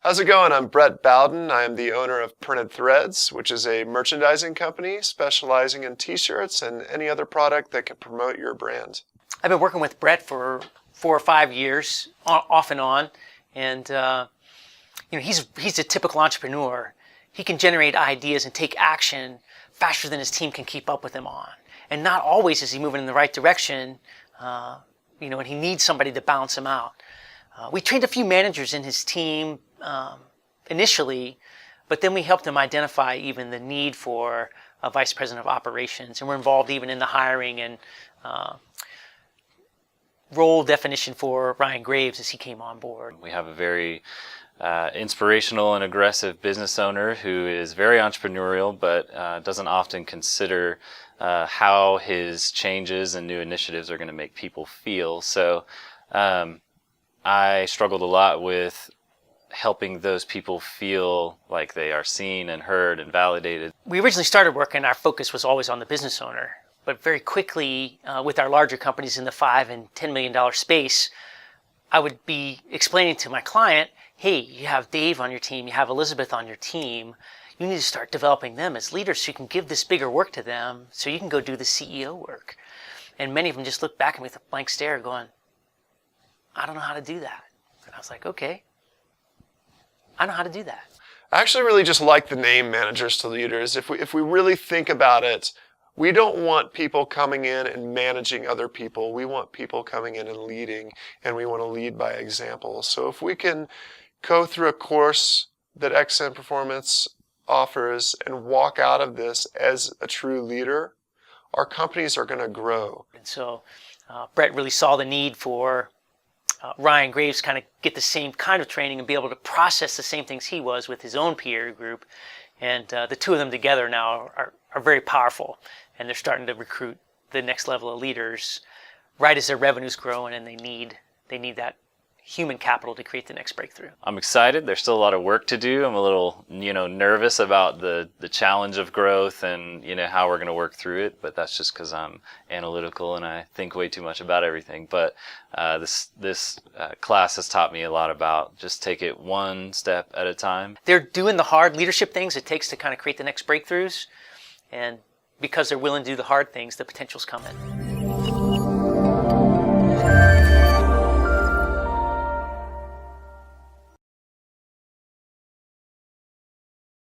How's it going? I'm Brett Bowden. I am the owner of Printed Threads, which is a merchandising company specializing in t-shirts and any other product that can promote your brand. I've been working with Brett for 4 or 5 years, off and on, and he's a typical entrepreneur. He can generate ideas and take action faster than his team can keep up with him on. And not always is he moving in the right direction, and he needs somebody to balance him out. We trained a few managers in his team initially, but then we helped him identify even the need for a vice president of operations, and we're involved even in the hiring and role definition for Ryan Graves as he came on board. We have a very inspirational and aggressive business owner who is very entrepreneurial, but doesn't often consider how his changes and new initiatives are going to make people feel. So I struggled a lot with helping those people feel like they are seen and heard and validated. We originally started working, our focus was always on the business owner, but very quickly with our larger companies in the $5 and $10 million space, I would be explaining to my client, hey, you have Dave on your team, you have Elizabeth on your team, you need to start developing them as leaders so you can give this bigger work to them so you can go do the CEO work. And many of them just looked back at me with a blank stare going, I don't know how to do that. And I was like, okay, I know how to do that. I actually really just like the name managers to leaders. If we really think about it, we don't want people coming in and managing other people. We want people coming in and leading, and we want to lead by example. So if we can go through a course that XM Performance offers and walk out of this as a true leader, our companies are going to grow. And so Brett really saw the need for Ryan Graves kind of get the same kind of training and be able to process the same things he was with his own peer group. And the two of them together now are very powerful, and they're starting to recruit the next level of leaders right as their revenue's growing, and they need that human capital to create the next breakthrough. I'm excited. There's still a lot of work to do. I'm a little, nervous about the challenge of growth and, how we're going to work through it. But that's just because I'm analytical and I think way too much about everything. But this class has taught me a lot about just take it one step at a time. They're doing the hard leadership things it takes to kind of create the next breakthroughs. And because they're willing to do the hard things, the potential's coming.